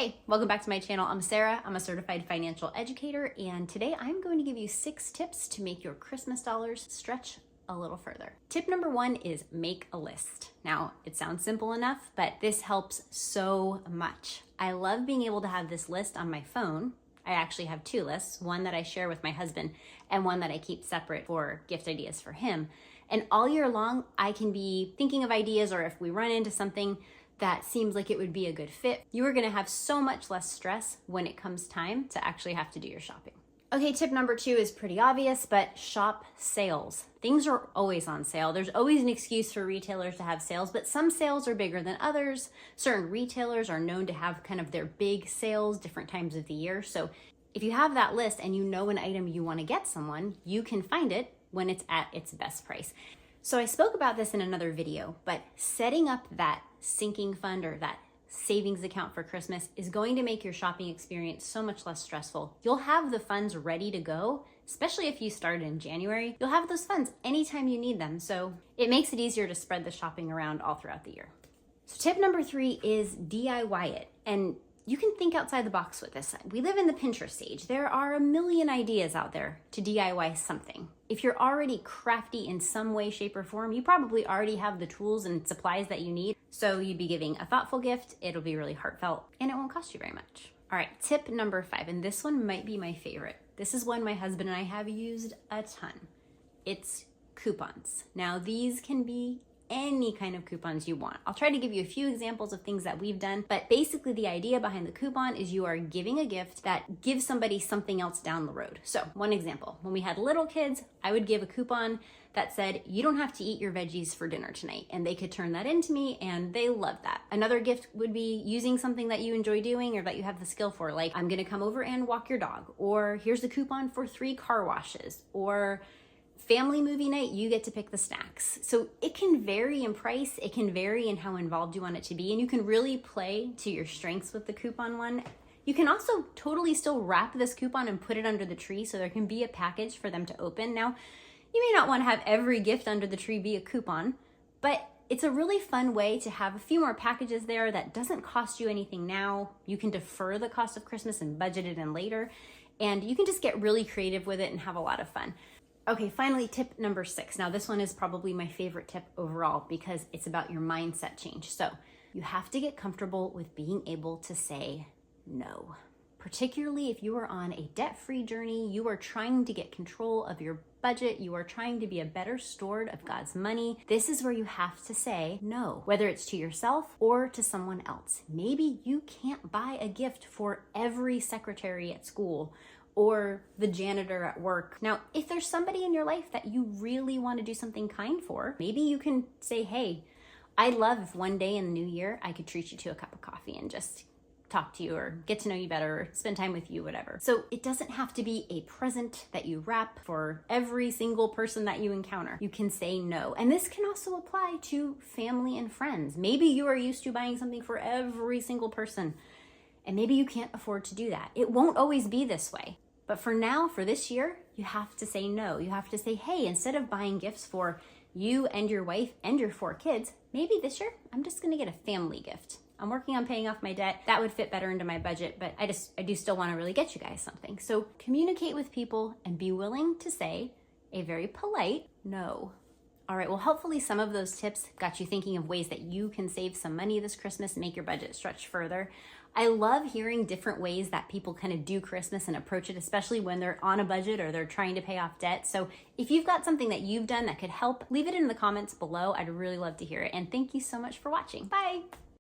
Hey, welcome back to my channel. I'm Sarah. I'm a certified financial educator, and today I'm going to give you 6 tips to make your Christmas dollars stretch a little further. Tip number 1 is make a list. Now, it sounds simple enough, but this helps so much. I love being able to have this list on my phone. I actually have 2 lists, one that I share with my husband and one that I keep separate for gift ideas for him. And all year long, I can be thinking of ideas, or if we run into something that seems like it would be a good fit, you are gonna have so much less stress when it comes time to actually have to do your shopping. Okay, tip number 2 is pretty obvious, but shop sales. Things are always on sale. There's always an excuse for retailers to have sales, but some sales are bigger than others. Certain retailers are known to have kind of their big sales different times of the year. So if you have that list and you know an item you wanna get someone, you can find it when it's at its best price. So I spoke about this in another video, but setting up that sinking fund or that savings account for Christmas is going to make your shopping experience so much less stressful. You'll have the funds ready to go, especially if you started in January. You'll have those funds anytime you need them, so it makes it easier to spread the shopping around all throughout the year. So tip number 3 is DIY it. And you can think outside the box with this. We live in the Pinterest age. There are a million ideas out there to DIY something. If you're already crafty in some way, shape, or form, you probably already have the tools and supplies that you need. So you'd be giving a thoughtful gift, it'll be really heartfelt, and it won't cost you very much. All right, tip number 5, and this one might be my favorite. This is one my husband and I have used a ton. It's coupons. Now, these can be any kind of coupons you want. I'll try to give you a few examples of things that we've done, but basically the idea behind the coupon is you are giving a gift that gives somebody something else down the road. So one example, when we had little kids, I would give a coupon that said, you don't have to eat your veggies for dinner tonight, and they could turn that into me, and they love that. Another gift would be using something that you enjoy doing or that you have the skill for, like I'm gonna come over and walk your dog, or here's a coupon for 3 car washes, or family movie night, you get to pick the snacks. So it can vary in price, it can vary in how involved you want it to be, and you can really play to your strengths with the coupon one. You can also totally still wrap this coupon and put it under the tree so there can be a package for them to open. Now, you may not want to have every gift under the tree be a coupon, but it's a really fun way to have a few more packages there that doesn't cost you anything now. You can defer the cost of Christmas and budget it in later, and you can just get really creative with it and have a lot of fun. Okay, finally, tip number 6. Now, this one is probably my favorite tip overall because it's about your mindset change. So you have to get comfortable with being able to say no. Particularly if you are on a debt-free journey, you are trying to get control of your budget, you are trying to be a better steward of God's money. This is where you have to say no, whether it's to yourself or to someone else. Maybe you can't buy a gift for every secretary at school or the janitor at work. Now, if there's somebody in your life that you really want to do something kind for, maybe you can say, hey, I'd love if one day in the new year I could treat you to a cup of coffee and just talk to you or get to know you better or spend time with you, whatever. So it doesn't have to be a present that you wrap for every single person that you encounter. You can say no. And this can also apply to family and friends. Maybe you are used to buying something for every single person, and maybe you can't afford to do that. It won't always be this way. But for now, for this year, you have to say no. You have to say, hey, instead of buying gifts for you and your wife and your 4 kids, maybe this year I'm just gonna get a family gift. I'm working on paying off my debt. That would fit better into my budget, but I do still wanna really get you guys something. So communicate with people and be willing to say a very polite no. All right, well, hopefully some of those tips got you thinking of ways that you can save some money this Christmas and make your budget stretch further. I love hearing different ways that people kind of do Christmas and approach it, especially when they're on a budget or they're trying to pay off debt. So if you've got something that you've done that could help, leave it in the comments below. I'd really love to hear it. And thank you so much for watching. Bye.